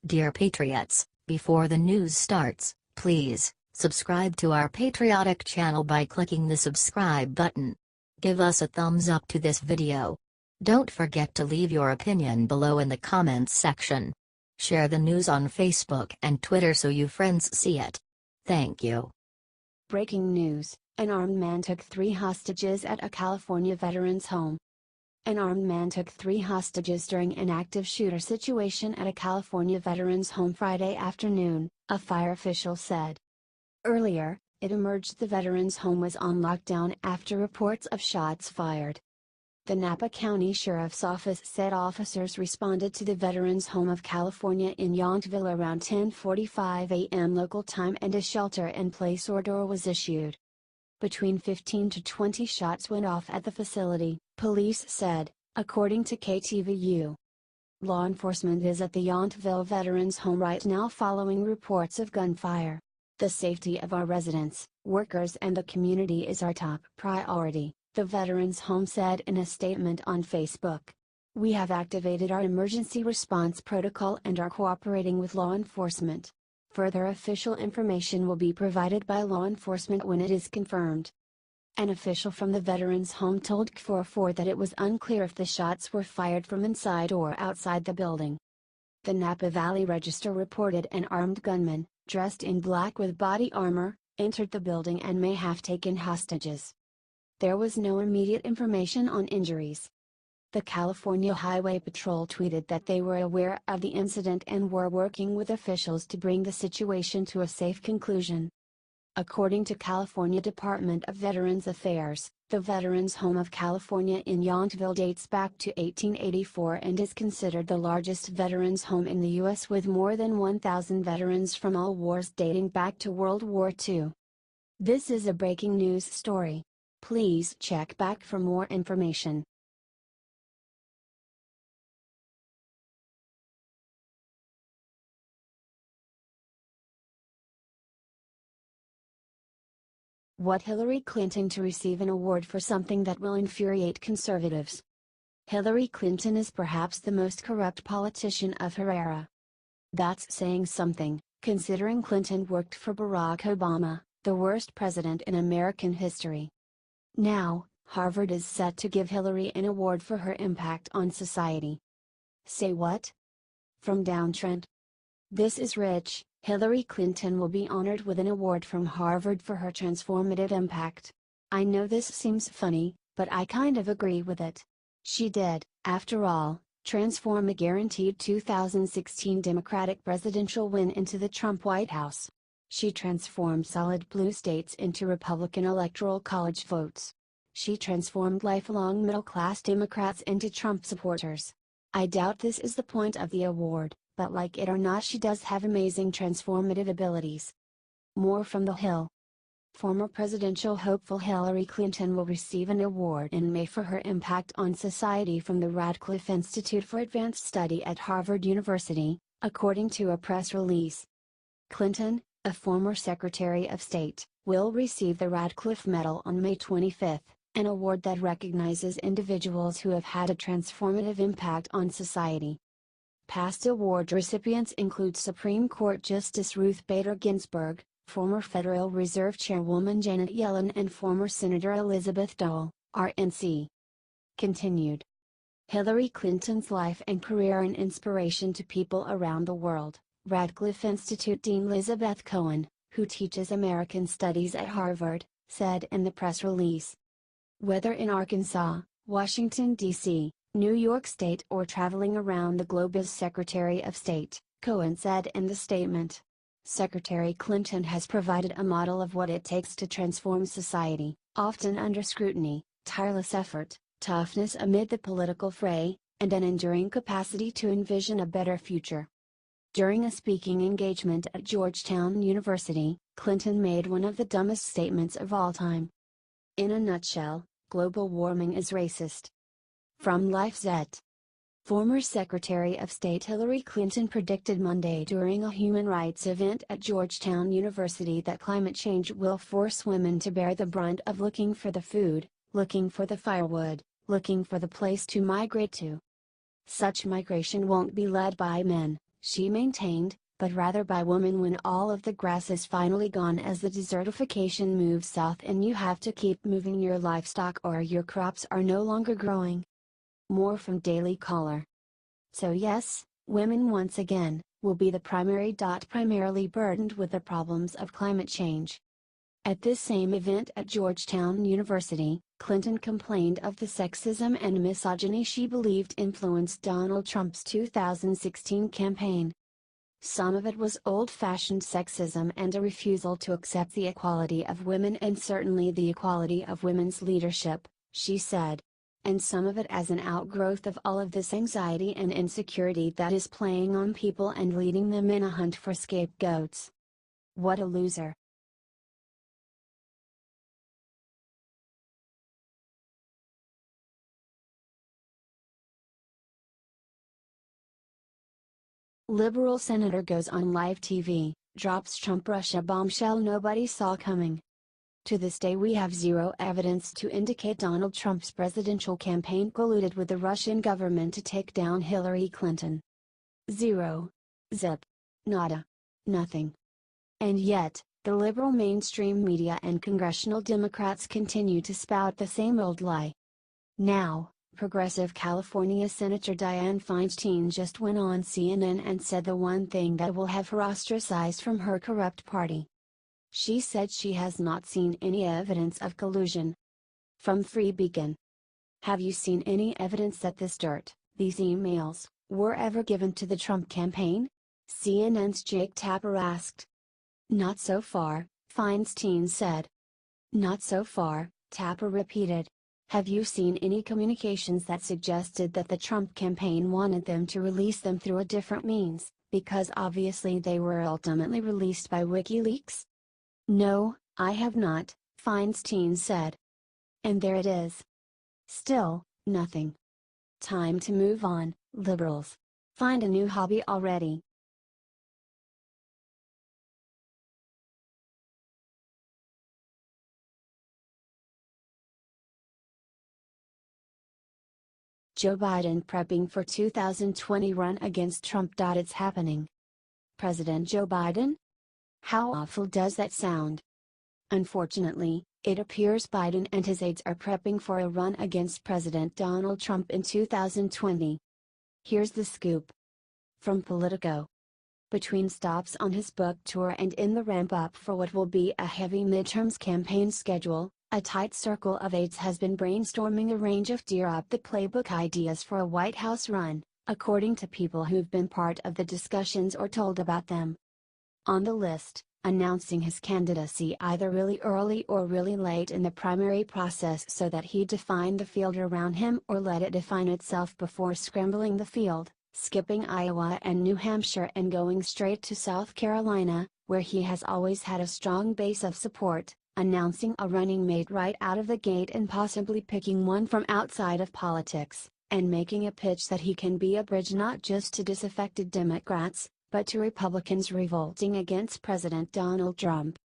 Dear Patriots, before the news starts, please subscribe to our patriotic channel by clicking the subscribe button. Give us a thumbs up to this video. Don't forget to leave your opinion below in the comments section. Share the news on Facebook and Twitter so you friends see it. Thank you. Breaking news: an armed man took 3 hostages at a California veterans' home. An armed man took 3 hostages during an active shooter situation at a California veterans' home Friday afternoon, a fire official said. Earlier, it emerged the veterans' home was on lockdown after reports of shots fired. The Napa County Sheriff's Office said officers responded to the veterans' home of California in Yountville around 10:45 a.m. local time and a shelter-in-place order was issued. Between 15 to 20 shots went off at the facility, police said, according to KTVU. Law enforcement is at the Yountville veterans' home right now following reports of gunfire. The safety of our residents, workers and the community is our top priority, the veterans' home said in a statement on Facebook. We have activated our emergency response protocol and are cooperating with law enforcement. Further official information will be provided by law enforcement when it is confirmed. An official from the veterans' home told KTVU that it was unclear if the shots were fired from inside or outside the building. The Napa Valley Register reported an armed gunman, dressed in black with body armor, entered the building and may have taken hostages. There was no immediate information on injuries. The California Highway Patrol tweeted that they were aware of the incident and were working with officials to bring the situation to a safe conclusion. According to California Department of Veterans Affairs, the Veterans Home of California in Yountville dates back to 1884 and is considered the largest veterans home in the U.S. with more than 1,000 veterans from all wars dating back to World War II. This is a breaking news story. Please check back for more information. What Hillary Clinton to receive an award for something that will infuriate conservatives. Hillary Clinton is perhaps the most corrupt politician of her era. That's saying something, considering Clinton worked for Barack Obama, the worst president in American history. Now, Harvard is set to give Hillary an award for her impact on society. Say what? From Downtrend. This is rich. Hillary Clinton will be honored with an award from Harvard for her transformative impact. I know this seems funny, but I kind of agree with it. She did, after all, transform a guaranteed 2016 Democratic presidential win into the Trump White House. She transformed solid blue states into Republican Electoral College votes. She transformed lifelong middle-class Democrats into Trump supporters. I doubt this is the point of the award, but like it or not, she does have amazing transformative abilities. More from The Hill. Former presidential hopeful Hillary Clinton will receive an award in May for her impact on society from the Radcliffe Institute for Advanced Study at Harvard University, according to a press release. Clinton, a former Secretary of State, will receive the Radcliffe Medal on May 25, an award that recognizes individuals who have had a transformative impact on society. Past award recipients include Supreme Court Justice Ruth Bader Ginsburg, former Federal Reserve Chairwoman Janet Yellen and former Senator Elizabeth Dole, RNC. Continued. Hillary Clinton's life and career an inspiration to people around the world, Radcliffe Institute Dean Elizabeth Cohen, who teaches American Studies at Harvard, said in the press release. Whether in Arkansas, Washington, D.C., New York State or traveling around the globe as Secretary of State, Cohen said in the statement. Secretary Clinton has provided a model of what it takes to transform society, often under scrutiny, tireless effort, toughness amid the political fray, and an enduring capacity to envision a better future. During a speaking engagement at Georgetown University, Clinton made one of the dumbest statements of all time. In a nutshell, global warming is racist. From LifeZette. Former Secretary of State Hillary Clinton predicted Monday during a human rights event at Georgetown University that climate change will force women to bear the brunt of looking for the food, looking for the firewood, looking for the place to migrate to. Such migration won't be led by men, she maintained, but rather by women when all of the grass is finally gone as the desertification moves south and you have to keep moving your livestock or your crops are no longer growing. More from Daily Caller. So yes, women once again, will be the primarily burdened with the problems of climate change. At this same event at Georgetown University, Clinton complained of the sexism and misogyny she believed influenced Donald Trump's 2016 campaign. Some of it was old-fashioned sexism and a refusal to accept the equality of women and certainly the equality of women's leadership, she said. And some of it as an outgrowth of all of this anxiety and insecurity that is playing on people and leading them in a hunt for scapegoats. What a loser. Liberal senator goes on live TV, drops Trump-Russia bombshell nobody saw coming. To this day we have zero evidence to indicate Donald Trump's presidential campaign colluded with the Russian government to take down Hillary Clinton. Zero. Zip. Nada. Nothing. And yet, the liberal mainstream media and congressional Democrats continue to spout the same old lie. Now, progressive California Senator Dianne Feinstein just went on CNN and said the one thing that will have her ostracized from her corrupt party. She said she has not seen any evidence of collusion. From Free Beacon. Have you seen any evidence that this dirt, these emails, were ever given to the Trump campaign? CNN's Jake Tapper asked. Not so far, Feinstein said. Not so far, Tapper repeated. Have you seen any communications that suggested that the Trump campaign wanted them to release them through a different means, because obviously they were ultimately released by WikiLeaks? No, I have not, Feinstein said. And there it is. Still, nothing. Time to move on, liberals. Find a new hobby already. Joe Biden prepping for 2020 run against Trump. It's happening. President Joe Biden? How awful does that sound? Unfortunately, it appears Biden and his aides are prepping for a run against President Donald Trump in 2020. Here's the scoop. From Politico. Between stops on his book tour and in the ramp-up for what will be a heavy midterms campaign schedule, a tight circle of aides has been brainstorming a range of dear-up-the-playbook ideas for a White House run, according to people who've been part of the discussions or told about them. On the list, announcing his candidacy either really early or really late in the primary process so that he define the field around him or let it define itself before scrambling the field, skipping Iowa and New Hampshire and going straight to South Carolina, where he has always had a strong base of support, announcing a running mate right out of the gate and possibly picking one from outside of politics, and making a pitch that he can be a bridge not just to disaffected Democrats, but to Republicans revolting against President Donald Trump.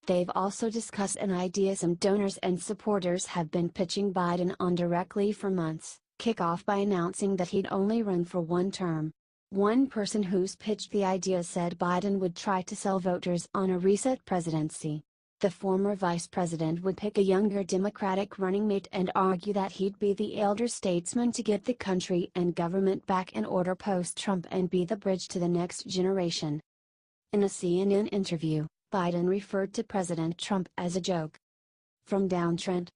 They've also discussed an idea some donors and supporters have been pitching Biden on directly for months, kick off by announcing that he'd only run for one term. One person who's pitched the idea said Biden would try to sell voters on a reset presidency. The former vice president would pick a younger Democratic running mate and argue that he'd be the elder statesman to get the country and government back in order post-Trump and be the bridge to the next generation. In a CNN interview, Biden referred to President Trump as a joke. From Downtrend.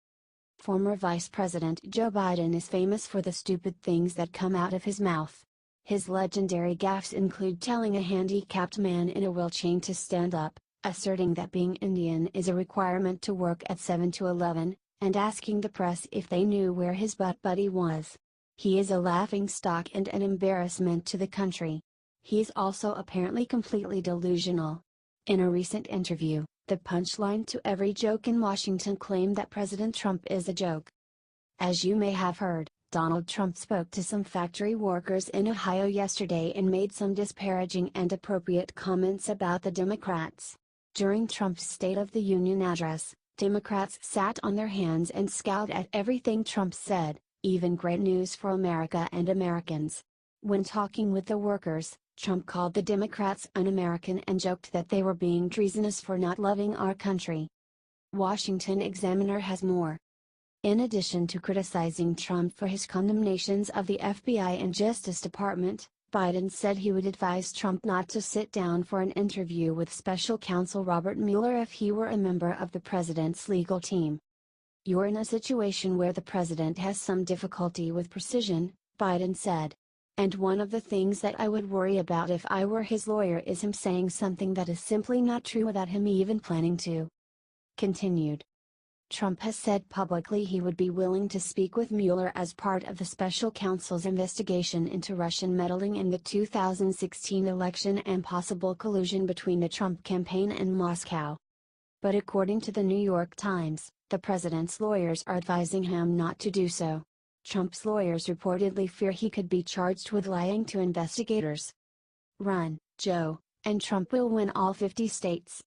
Former Vice President Joe Biden is famous for the stupid things that come out of his mouth. His legendary gaffes include telling a handicapped man in a wheelchair to stand up, asserting that being Indian is a requirement to work at 7 to 11, and asking the press if they knew where his butt buddy was. He is a laughingstock and an embarrassment to the country. He's also apparently completely delusional. In a recent interview, the punchline to every joke in Washington claimed that President Trump is a joke. As you may have heard, Donald Trump spoke to some factory workers in Ohio yesterday and made some disparaging and appropriate comments about the Democrats. During Trump's State of the Union address, Democrats sat on their hands and scowled at everything Trump said, even great news for America and Americans. When talking with the workers, Trump called the Democrats un-American and joked that they were being treasonous for not loving our country. Washington Examiner has more. In addition to criticizing Trump for his condemnations of the FBI and Justice Department, Biden said he would advise Trump not to sit down for an interview with special counsel Robert Mueller if he were a member of the president's legal team. "You're in a situation where the president has some difficulty with precision," Biden said. "And one of the things that I would worry about if I were his lawyer is him saying something that is simply not true without him even planning to." Continued. Trump has said publicly he would be willing to speak with Mueller as part of the special counsel's investigation into Russian meddling in the 2016 election and possible collusion between the Trump campaign and Moscow. But according to the New York Times, the president's lawyers are advising him not to do so. Trump's lawyers reportedly fear he could be charged with lying to investigators. Run, Joe, and Trump will win all 50 states.